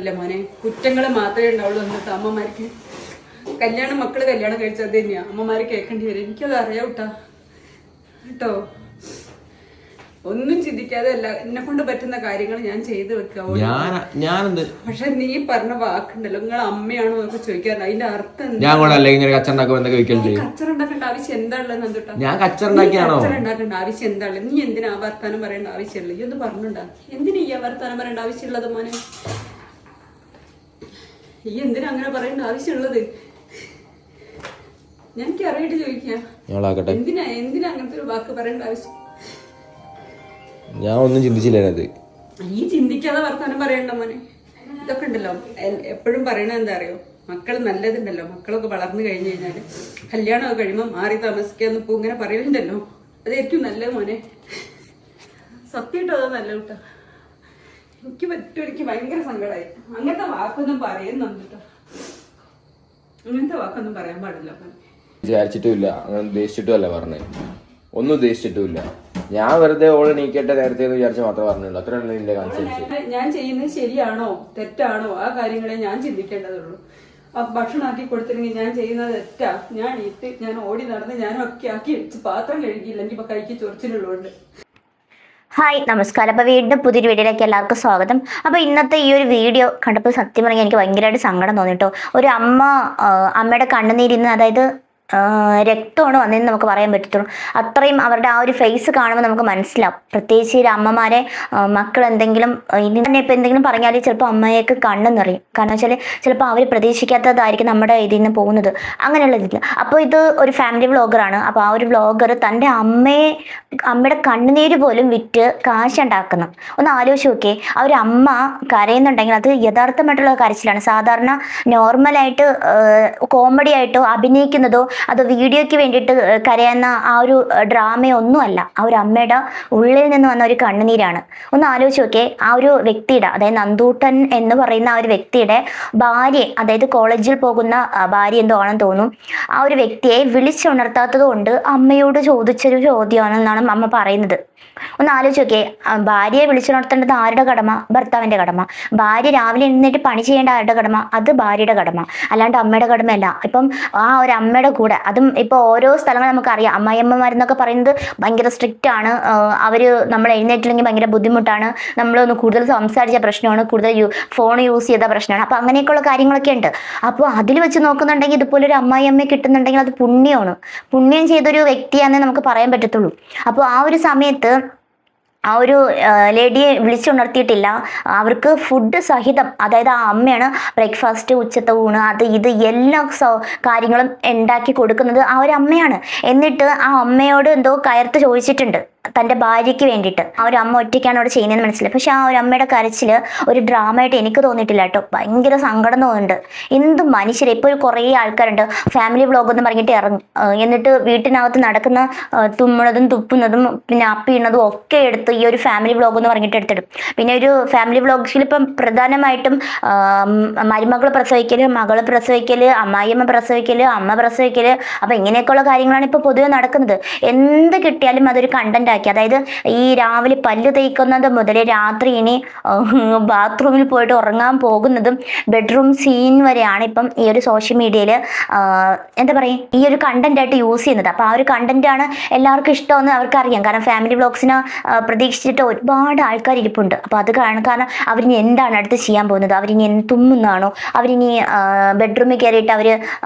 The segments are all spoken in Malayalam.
അല്ല മോനെ, കുറ്റങ്ങൾ മാത്രമേ ഉണ്ടാവുള്ളൂ. എന്നിട്ട് അമ്മമാർക്ക് മക്കള് കല്യാണം കഴിച്ചത് തന്നെയാ അമ്മമാര് കേൾക്കേണ്ടി വരും. എനിക്കത് അറിയാം കേട്ടോ. ഒന്നും ചിന്തിക്കാതെ അല്ല എന്നെ കൊണ്ട് പറ്റുന്ന കാര്യങ്ങൾ ഞാൻ ചെയ്തു വെക്കുക. പക്ഷെ നീ പറഞ്ഞ വാക്കുണ്ടല്ലോ, നിങ്ങൾ അമ്മയാണോ എന്നൊക്കെ ചോദിക്കാറ്. അതിന്റെ അർത്ഥം കച്ചറ ഉണ്ടാക്കേണ്ട ആവശ്യം എന്താണുള്ളത്? ആവശ്യം എന്താണ്? നീ എന്തിനാ വർത്താനം പറയേണ്ട ആവശ്യമില്ല. ഈ ഒന്ന് പറഞ്ഞുണ്ടാ, എന്തിനാ ഈ വർത്താനം പറയേണ്ട ആവശ്യമുള്ളത് മോനെ? ഈ എന്തിനാ അങ്ങനെ പറയേണ്ട ആവശ്യമുള്ളത്? ഞാൻ എനിക്ക് അറിയിട്ട് ചോദിക്കാം, എന്തിനാ അങ്ങനത്തെ ഒരു വാക്ക് പറയേണ്ട ആവശ്യം? ഞാൻ ഒന്നും ചിന്തിച്ചില്ല. ഈ ചിന്തിക്കാതെ വർത്താനം പറയണ്ട മോനെ. ഇതൊക്കെ ഉണ്ടല്ലോ എപ്പോഴും പറയണത് എന്താ അറിയോ, മക്കൾ നല്ലതുണ്ടല്ലോ. മക്കളൊക്കെ വളർന്നു കഴിഞ്ഞു കഴിഞ്ഞാല് കല്യാണമൊക്കെ കഴിയുമ്പോൾ മാറി താമസിക്കാന്ന് ഇപ്പൊ ഇങ്ങനെ പറയുന്നുണ്ടല്ലോ, അതായിരിക്കും നല്ലത് മോനെ. സത്യമായിട്ടും അതാ നല്ല കേട്ടോ. എനിക്ക് ഭയങ്കര സങ്കടമായി. അങ്ങനത്തെ വാക്കൊന്നും പറയുന്നുണ്ട് കേട്ടോ. അങ്ങനത്തെ വാക്കൊന്നും പറയാൻ പാടില്ല. വിചാരിച്ചിട്ടുമില്ല, അങ്ങനെ ഉദ്ദേശിച്ചിട്ടുമല്ല പറഞ്ഞത്. ഒന്നും ഉദ്ദേശിച്ചിട്ടുമില്ല. ഞാൻ വെറുതെ ഓള് നീക്കട്ടെ നേരത്തെ എന്ന് വിചാരിച്ച മാത്രമേ പറഞ്ഞുള്ളൂ. അത്രയാണ് നിന്റെ കാണിച്ചു. ഞാൻ ചെയ്യുന്നത് ശരിയാണോ തെറ്റാണോ ആ കാര്യങ്ങളെ ഞാൻ ചിന്തിക്കേണ്ടതുള്ളൂ. ഭക്ഷണമാക്കി കൊടുത്തില്ലെങ്കിൽ ഞാൻ ചെയ്യുന്നത് തെറ്റാ. ഞാൻ ഓടി നടന്ന് ഞാനൊക്കെ ആക്കി വെച്ച് പാത്രം കഴുകിയില്ലെങ്കിൽ ഇപ്പൊ കൈക്ക് ചൊറിച്ചിലുള്ളതുകൊണ്ട്. ഹായ്, നമസ്കാരം. അപ്പോൾ വീണ്ടും പുതിയൊരു വീഡിയോയിലേക്ക് എല്ലാവർക്കും സ്വാഗതം. അപ്പോൾ ഇന്നത്തെ ഈ ഒരു വീഡിയോ കണ്ടപ്പോൾ സത്യം പറഞ്ഞാൽ എനിക്ക് ഭയങ്കരമായിട്ട് സങ്കടം തോന്നിട്ടോ. ഒരു അമ്മയുടെ കണ്ണുനീരിന്ന്, അതായത് രക്തമാണ് വന്നതെന്ന് നമുക്ക് പറയാൻ പറ്റത്തുള്ളൂ. അത്രയും അവരുടെ ആ ഒരു ഫേസ് കാണുമ്പോൾ നമുക്ക് മനസ്സിലാവും. പ്രത്യേകിച്ച് ഈ അമ്മമാരെ മക്കൾ എന്തെങ്കിലും ഇനി തന്നെ ഇപ്പം എന്തെങ്കിലും പറഞ്ഞാൽ ചിലപ്പോൾ അമ്മയൊക്കെ കണ്ണ് നിറയും. കാരണം വെച്ചാൽ ചിലപ്പോൾ അവർ പ്രതീക്ഷിക്കാത്തതായിരിക്കും നമ്മുടെ ഇതിൽ നിന്ന് പോകുന്നത്, അങ്ങനെയുള്ള ഇതിൽ. അപ്പോൾ ഇത് ഒരു ഫാമിലി വ്ളോഗറാണ്. അപ്പോൾ ആ ഒരു വ്ളോഗർ തൻ്റെ അമ്മയുടെ കണ്ണുനീര് പോലും വിറ്റ് കാശുണ്ടാക്കുന്നു. ഒന്ന് ആലോചിച്ച് നോക്കിയേ. ആ ഒരു അമ്മ കരയുന്നുണ്ടെങ്കിൽ അത് യഥാർത്ഥമായിട്ടുള്ള കരച്ചിലാണ്. സാധാരണ നോർമലായിട്ട് കോമഡി ആയിട്ടോ അഭിനയിക്കുന്നതോ അത് വീഡിയോയ്ക്ക് വേണ്ടിയിട്ട് കരയുന്ന ആ ഒരു ഡ്രാമയൊന്നുമല്ല. ആ ഒരു അമ്മയുടെ ഉള്ളിൽ നിന്ന് വന്ന ഒരു കണ്ണുനീരാണ്. ഒന്ന് ആലോചിച്ച് നോക്കിയേ. ആ ഒരു വ്യക്തിയുടെ, അതായത് നന്ദൂട്ടൻ എന്ന് പറയുന്ന ആ ഒരു വ്യക്തിയുടെ ഭാര്യ, അതായത് കോളേജിൽ പോകുന്ന ഭാര്യ എന്തോ ആണെന്ന് തോന്നുന്നു, ആ ഒരു വ്യക്തിയെ വിളിച്ചുണർത്താത്തത് കൊണ്ട് അമ്മയോട് ചോദിച്ചൊരു ചോദ്യമാണെന്നാണ് അമ്മ പറയുന്നത്. ഒന്ന് ആലോചിച്ച് നോക്കിയേ. ഭാര്യയെ വിളിച്ചുണർത്തേണ്ടത് ആരുടെ കടമ? ഭർത്താവിൻ്റെ കടമ. ഭാര്യ രാവിലെ എഴുന്നേറ്റ് പണി ചെയ്യേണ്ട ആരുടെ കടമ? അത് ഭാര്യയുടെ കടമ, അല്ലാണ്ട് അമ്മയുടെ കടമയല്ല. ഇപ്പം ആ ഒരു അമ്മയുടെ കൂടെ, അതും ഇപ്പോൾ ഓരോ സ്ഥലങ്ങൾ നമുക്കറിയാം. അമ്മായിയമ്മമാരെന്നൊക്കെ പറയുന്നത് ഭയങ്കര സ്ട്രിക്റ്റ് ആണ്. അവർ നമ്മൾ എഴുന്നേറ്റില്ലെങ്കിൽ ഭയങ്കര ബുദ്ധിമുട്ടാണ്, നമ്മളൊന്ന് കൂടുതൽ സംസാരിച്ച പ്രശ്നമാണ്, കൂടുതൽ ഫോൺ യൂസ് ചെയ്ത പ്രശ്നമാണ്. അപ്പോൾ അങ്ങനെയൊക്കെയുള്ള കാര്യങ്ങളൊക്കെ ഉണ്ട്. അപ്പോൾ അതിൽ വെച്ച് നോക്കുന്നുണ്ടെങ്കിൽ ഇതുപോലൊരു അമ്മായിയമ്മയെ കിട്ടുന്നുണ്ടെങ്കിൽ അത് പുണ്യമാണ്. പുണ്യം ചെയ്തൊരു വ്യക്തിയാണെന്ന് നമുക്ക് പറയാൻ പറ്റത്തുള്ളൂ. അപ്പോൾ ആ ഒരു സമയത്ത് ആ ഒരു ലേഡിയെ വിളിച്ചുണർത്തിയിട്ടില്ല. അവർക്ക് ഫുഡ് സഹിതം, അതായത് ആ അമ്മയാണ് ബ്രേക്ക്ഫാസ്റ്റ്, ഉച്ചത്തെ ഊണ്, അത് ഇത് എല്ലാ കാര്യങ്ങളും ഉണ്ടാക്കി കൊടുക്കുന്നത് ആ ഒരു അമ്മയാണ്. എന്നിട്ട് ആ അമ്മയോട് എന്തോ കയർത്ത് ചോദിച്ചിട്ടുണ്ട് തൻ്റെ ഭാര്യയ്ക്ക് വേണ്ടിയിട്ട്. ആ ഒരു അമ്മ ഒറ്റയ്ക്കാണ് അവിടെ ചെയ്യുന്നതെന്ന് മനസ്സിലായി. പക്ഷെ ആ ഒരു അമ്മയുടെ കരച്ചിൽ ഒരു ഡ്രാമയായിട്ട് എനിക്ക് തോന്നിയിട്ടില്ല കേട്ടോ. ഭയങ്കര സങ്കടം തോന്നുന്നുണ്ട്. എന്ത് മനുഷ്യരെ. ഇപ്പോൾ ഒരു കുറേ ആൾക്കാരുണ്ട് ഫാമിലി വ്ളോഗ് എന്ന് പറഞ്ഞിട്ട് ഇറങ്ങും. എന്നിട്ട് വീട്ടിനകത്ത് നടക്കുന്ന തുമ്മുന്നതും തുപ്പുന്നതും പിന്നെ അപ്പിയുന്നതും ഒക്കെ എടുത്ത് ഈ ഒരു ഫാമിലി വ്ളോഗ് എന്ന് പറഞ്ഞിട്ട് എടുത്തിടും. പിന്നെ ഒരു ഫാമിലി വ്ളോഗ്സിൽ ഇപ്പം പ്രധാനമായിട്ടും മരുമകൾ പ്രസവിക്കൽ, മകൾ പ്രസവിക്കൽ, അമ്മായിയമ്മ പ്രസവിക്കൽ, അമ്മ പ്രസവിക്കൽ, അപ്പം ഇങ്ങനെയൊക്കെയുള്ള കാര്യങ്ങളാണ് ഇപ്പോൾ പൊതുവെ നടക്കുന്നത്. എന്ത് കിട്ടിയാലും അതൊരു കണ്ടന്റ്. അതായത് ഈ രാവിലെ പല്ല് തേക്കുന്നത് മുതൽ രാത്രി ഇനി ബാത്റൂമിൽ പോയിട്ട് ഉറങ്ങാൻ പോകുന്നതും ബെഡ്റൂം സീൻ വരെയാണ് ഇപ്പം ഈ ഒരു സോഷ്യൽ മീഡിയയിൽ എന്താ പറയുക, ഈ ഒരു കണ്ടന്റ് ആയിട്ട് യൂസ് ചെയ്യുന്നത്. അപ്പോൾ ആ ഒരു കണ്ടന്റാണ് എല്ലാവർക്കും ഇഷ്ടമെന്ന് അവർക്കറിയാം. കാരണം ഫാമിലി വ്ളോഗ്സിനെ പ്രതീക്ഷിച്ചിട്ട് ഒരുപാട് ആൾക്കാർ ഇരിപ്പുണ്ട്. അപ്പോൾ അത് കാരണം അവരിനി എന്താണ് അടുത്ത് ചെയ്യാൻ പോകുന്നത്? അവരിനി തുമ്മുന്നാണോ? അവരിനി ബെഡ്റൂമിൽ കയറിയിട്ട് അവർ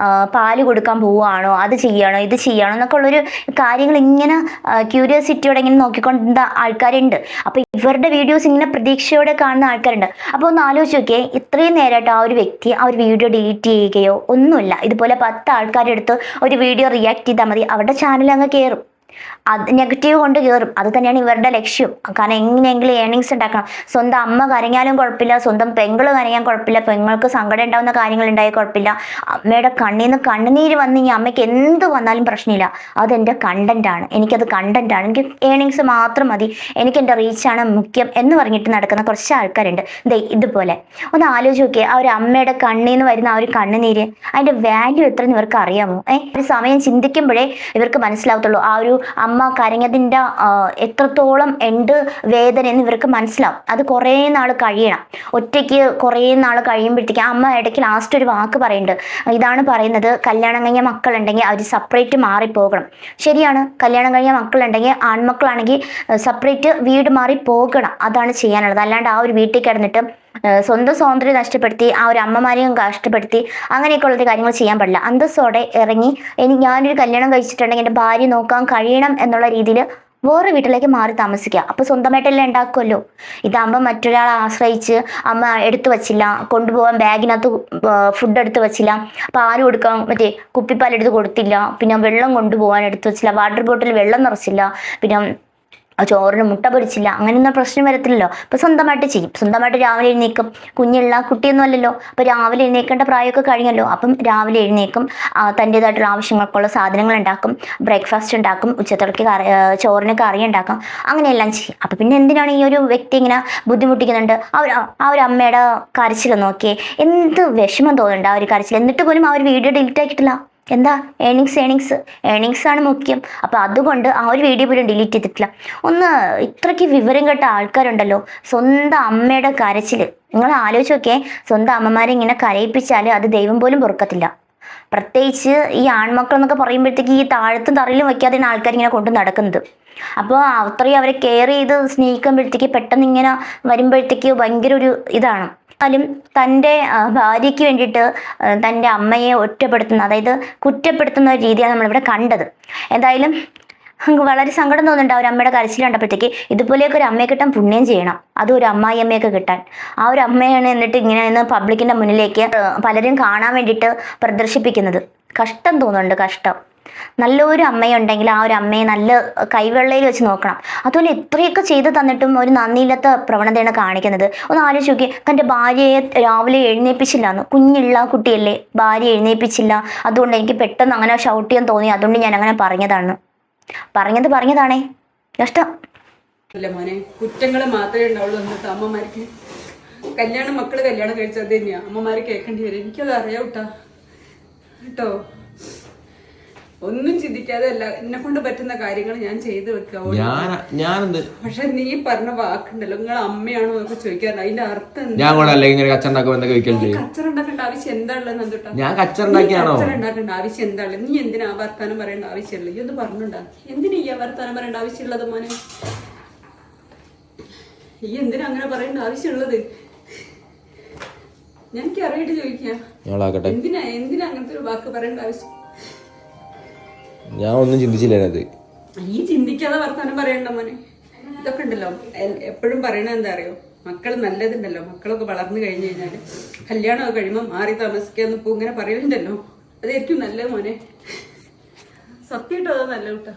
പാല് കൊടുക്കാൻ പോവുകയാണോ? അത് ചെയ്യുകയാണോ ഇത് ചെയ്യുകയാണോ എന്നൊക്കെ ഉള്ളൊരു കാര്യങ്ങൾ ഇങ്ങനെ ക്യൂരിയോസിറ്റിയോടെ ഇങ്ങനെ നോക്കിക്കൊണ്ടിരുന്ന ആൾക്കാരുണ്ട്. അപ്പോൾ ഇവരുടെ വീഡിയോസ് ഇങ്ങനെ പ്രതീക്ഷയോടെ കാണുന്ന ആൾക്കാരുണ്ട്. അപ്പോൾ ഒന്ന് ആലോചിച്ച് നോക്കിയേ. ഇത്രയും നേരമായിട്ട് ആ ഒരു വ്യക്തി ആ ഒരു വീഡിയോ ഡിലീറ്റ് ചെയ്യുകയോ ഒന്നുമില്ല. ഇതുപോലെ 10 ആൾക്കാരെടുത്ത് ഒരു വീഡിയോ റിയാക്ട് ചെയ്താൽ മതി, അവരുടെ ചാനൽ അങ്ങ് കയറും. അത് നെഗറ്റീവ് കൊണ്ട് കയറും. അത് തന്നെയാണ് ഇവരുടെ ലക്ഷ്യം. കാരണം എങ്ങനെയെങ്കിലും ഏർണിങ്സ് ഉണ്ടാക്കണം. സ്വന്തം അമ്മ കരഞ്ഞാലും കുഴപ്പമില്ല, സ്വന്തം പെങ്ങൾ കരയാൻ കുഴപ്പമില്ല, പെങ്ങൾക്ക് സങ്കടം ഉണ്ടാകുന്ന കാര്യങ്ങൾ ഉണ്ടായാൽ കുഴപ്പമില്ല. അമ്മയുടെ കണ്ണിൽ നിന്ന് കണ്ണുനീര് വന്ന് ഈ അമ്മയ്ക്ക് എന്ത് വന്നാലും പ്രശ്നമില്ല. അതെൻ്റെ കണ്ടന്റാണ്, എനിക്കത് കണ്ടന്റാണ്, എനിക്ക് ഏർണിങ്സ് മാത്രം മതി, എനിക്ക് എൻ്റെ റീച്ചാണ് മുഖ്യം എന്ന് പറഞ്ഞിട്ട് നടക്കുന്ന കുറച്ച് ആൾക്കാരുണ്ട്. ഇതുപോലെ ഒന്ന് ആലോചിച്ച് നോക്കിയേ. ആ ഒരു അമ്മയുടെ കണ്ണിൽ നിന്ന് വരുന്ന ആ ഒരു കണ്ണുനീര്, അതിൻ്റെ വാല്യൂ എത്രയെന്ന് ഇവർക്ക് അറിയാമോ? ഒരു സമയം ചിന്തിക്കുമ്പോഴേ ഇവർക്ക് മനസ്സിലാവത്തുള്ളൂ ആ ഒരു അമ്മ കരഞ്ഞതിൻ്റെ എത്രത്തോളം ഉണ്ട് വേദന എന്ന് ഇവർക്ക് മനസ്സിലാവും. അത് കുറേ നാൾ കഴിയണം. ഒറ്റയ്ക്ക് കുറേ നാൾ കഴിയുമ്പോഴത്തേക്ക് അമ്മ ഇടയ്ക്ക് ലാസ്റ്റ് ഒരു വാക്ക് പറയുന്നുണ്ട്. ഇതാണ് പറയുന്നത്, കല്യാണം കഴിഞ്ഞ മക്കളുണ്ടെങ്കിൽ അവർ സെപ്പറേറ്റ് മാറിപ്പോകണം. ശരിയാണ്, കല്യാണം കഴിഞ്ഞ മക്കളുണ്ടെങ്കിൽ ആൺമക്കളാണെങ്കിൽ സെപ്പറേറ്റ് വീട് മാറി പോകണം. അതാണ് ചെയ്യാനുള്ളത്. അല്ലാണ്ട് ആ ഒരു വീട്ടിൽ കിടന്നിട്ട് സ്വന്തം സ്വാതന്ത്ര്യം നഷ്ടപ്പെടുത്തി ആ ഒരു അമ്മമാരെയും കഷ്ടപ്പെടുത്തി അങ്ങനെയൊക്കെ ഉള്ളൊരു കാര്യങ്ങൾ ചെയ്യാൻ പാടില്ല. അന്തസ്സോടെ ഇറങ്ങി ഞാനൊരു കല്യാണം കഴിച്ചിട്ടുണ്ടെങ്കിൽ എൻ്റെ ഭാര്യ നോക്കാൻ കഴിയണം എന്നുള്ള രീതിയിൽ വേറെ വീട്ടിലേക്ക് മാറി താമസിക്കുക. അപ്പോൾ സ്വന്തമായിട്ടെല്ലാം ഉണ്ടാക്കുമല്ലോ. ഇതാകുമ്പോൾ മറ്റൊരാളെ ആശ്രയിച്ച് അമ്മ എടുത്തു വച്ചില്ല, കൊണ്ടുപോകാൻ ബാഗിനകത്ത് ഫുഡ് എടുത്ത് വച്ചില്ല, പാല് കൊടുക്കാൻ മറ്റേ കുപ്പിപ്പാൽ എടുത്ത് കൊടുത്തില്ല, പിന്നെ വെള്ളം കൊണ്ടുപോകാൻ എടുത്ത് വച്ചില്ല, വാട്ടർ ബോട്ടിൽ വെള്ളം നിറച്ചില്ല, പിന്നെ ചോറിന് മുട്ട പൊരിച്ചില്ല, അങ്ങനെയൊന്നും പ്രശ്നം വരത്തില്ലല്ലോ. അപ്പോൾ സ്വന്തമായിട്ട് ചെയ്യും. സ്വന്തമായിട്ട് രാവിലെ എഴുന്നേക്കും. കുഞ്ഞുള്ള കുട്ടിയൊന്നും അല്ലല്ലോ. അപ്പോൾ രാവിലെ എഴുന്നേക്കേണ്ട പ്രായമൊക്കെ കഴിഞ്ഞല്ലോ. അപ്പം രാവിലെ എഴുന്നേക്കും, തൻ്റേതായിട്ടുള്ള ആവശ്യങ്ങൾക്കുള്ള സാധനങ്ങൾ ഉണ്ടാക്കും, ബ്രേക്ക്ഫാസ്റ്റ് ഉണ്ടാക്കും, ഉച്ചത്തിലേക്ക് ചോറിന് കറി ഉണ്ടാക്കും, അങ്ങനെയെല്ലാം ചെയ്യും. അപ്പം പിന്നെ എന്തിനാണ് ഈ ഒരു വ്യക്തി ഇങ്ങനെ ബുദ്ധിമുട്ടിക്കുന്നുണ്ട്? ആ ഒരു അമ്മയുടെ കരച്ചിൽ നോക്കിയേ, എന്ത് വിഷമം തോന്നുന്നുണ്ട് ആ ഒരു കരച്ചിൽ. എന്നിട്ട് പോലും ആ ഒരു വീഡിയോ ഡിലീറ്റ് ആക്കിയിട്ടില്ല. എന്താ ഏണിങ്സ് ആണ് മുഖ്യം. അപ്പോൾ അതുകൊണ്ട് ആ ഒരു വീഡിയോ പോലും ഡിലീറ്റ് ചെയ്തിട്ടില്ല. ഇത്രയ്ക്ക് വിവരം കേട്ട ആൾക്കാരുണ്ടല്ലോ, സ്വന്തം അമ്മയുടെ കരച്ചിൽ നിങ്ങൾ ആലോചിച്ച് നോക്കിയേ. സ്വന്തം അമ്മമാരെ ഇങ്ങനെ കരയിപ്പിച്ചാൽ അത് ദൈവം പോലും പൊറുക്കത്തില്ല. പ്രത്യേകിച്ച് ഈ ആൺമക്കൾ എന്നൊക്കെ പറയുമ്പോഴത്തേക്ക് ഈ താഴത്തും തറയിലും വയ്ക്കാതെയാണ് ആൾക്കാർ ഇങ്ങനെ കൊണ്ട് നടക്കുന്നത്. അപ്പോൾ അത്രയും അവരെ കെയർ ചെയ്ത് സ്നേഹിക്കുമ്പോഴത്തേക്ക് പെട്ടെന്ന് ഇങ്ങനെ വരുമ്പോഴത്തേക്ക് ഭയങ്കര ഒരു ഇതാണ്. എന്നാലും തൻ്റെ ഭാര്യയ്ക്ക് വേണ്ടിയിട്ട് തൻ്റെ അമ്മയെ ഒറ്റപ്പെടുത്തുന്ന, അതായത് കുറ്റപ്പെടുത്തുന്ന ഒരു രീതിയാണ് നമ്മളിവിടെ കണ്ടത്. എന്തായാലും വളരെ സങ്കടം തോന്നുന്നുണ്ട് ആ ഒരു അമ്മയുടെ കരച്ചിൽ കണ്ടപ്പോഴത്തേക്ക്. ഇതുപോലെയൊക്കെ ഒരു അമ്മയെ കിട്ടാൻ പുണ്യം ചെയ്യണം, അതും ഒരു അമ്മായി അമ്മയൊക്കെ കിട്ടാൻ. ആ ഒരു അമ്മയാണ് എന്നിട്ട് ഇങ്ങനെ പബ്ലിക്കിൻ്റെ മുന്നിലേക്ക് പലരും കാണാൻ വേണ്ടിയിട്ട് പ്രദർശിപ്പിക്കുന്നത്. കഷ്ടം തോന്നുന്നുണ്ട്, കഷ്ടം. നല്ലൊരു അമ്മയുണ്ടെങ്കിൽ ആ ഒരു അമ്മയെ നല്ല കൈവെള്ളയിൽ വെച്ച് നോക്കണം. അതുപോലെ എത്രയൊക്കെ ചെയ്ത് തന്നിട്ടും ഒരു നന്ദിയില്ലാത്ത പ്രവണതയാണ് കാണിക്കുന്നത്. ഒന്ന് ആലോചിച്ച് നോക്കി, തൻ്റെ ഭാര്യയെ രാവിലെ എഴുന്നേൽപ്പിച്ചില്ല എന്ന്. കുഞ്ഞുള്ള കുട്ടിയല്ലേ, ഭാര്യ എഴുന്നേൽപ്പിച്ചില്ല. അതുകൊണ്ട് എനിക്ക് പെട്ടെന്ന് അങ്ങനെ ഷൗട്ട് ചെയ്യാൻ തോന്നി, അതുകൊണ്ട് ഞാൻ അങ്ങനെ പറഞ്ഞതാണേ. കഷ്ടം അല്ല മോനെ, കുറ്റങ്ങൾ മാത്രമേ ഉണ്ടാവുള്ളൂ എന്നിട്ട് അമ്മമാർക്ക്. മക്കള് കല്യാണം കഴിച്ചത് തന്നെയാ അമ്മമാര് കേൾക്കേണ്ടി വരും. എനിക്കത് അറിയാം കേട്ടോ. ഒന്നും ചിന്തിക്കാതെ അല്ല, എന്നെ കൊണ്ട് പറ്റുന്ന കാര്യങ്ങൾ ഞാൻ ചെയ്തു വെക്കുക. പക്ഷെ നീ പറഞ്ഞ വാക്കുണ്ടല്ലോ, നിങ്ങൾ അമ്മയാണോ എന്നൊക്കെ ചോദിക്കാറുണ്ട്. അതിന്റെ അർത്ഥം കച്ചറ ഉണ്ടാക്കേണ്ട ആവശ്യം എന്താണുള്ളത് എന്തുട്ടാ? കച്ചറ ഉണ്ടാക്കേണ്ട ആവശ്യം എന്താണ്? നീ എന്തിനാ വർത്താനം പറയേണ്ട ആവശ്യമുള്ളത്? ഈ ഒന്ന് പറഞ്ഞുണ്ടാ, എന്തിനാ ഈ വർത്താനം പറയേണ്ട ആവശ്യമുള്ളത് മോനെ? ഈ എന്തിനാ അങ്ങനെ പറയേണ്ട ആവശ്യമുള്ളത്? ഞാൻ എനിക്ക് അറിയായിട്ട് ചോദിക്കാം, എന്തിനാ അങ്ങനത്തെ ഒരു വാക്ക് പറയേണ്ട ആവശ്യം? ഞാൻ ഒന്നും ചിന്തിച്ചില്ല. ഈ ചിന്തിക്കാതെ വർത്താനം പറയണ്ട മോനെ. ഇതൊക്കെ ഉണ്ടല്ലോ എപ്പോഴും പറയണത് എന്താ അറിയോ, മക്കൾ നല്ലതുണ്ടല്ലോ. മക്കളൊക്കെ വളർന്നു കഴിഞ്ഞു കഴിഞ്ഞാല് കല്യാണമൊക്കെ കഴിയുമ്പോൾ മാറി താമസിക്കാന്ന് ഇപ്പൊ ഇങ്ങനെ പറയുന്നുണ്ടല്ലോ, അതായിരിക്കും നല്ലത് മോനെ. സത്യമായിട്ടും അത് നല്ല കേട്ടോ.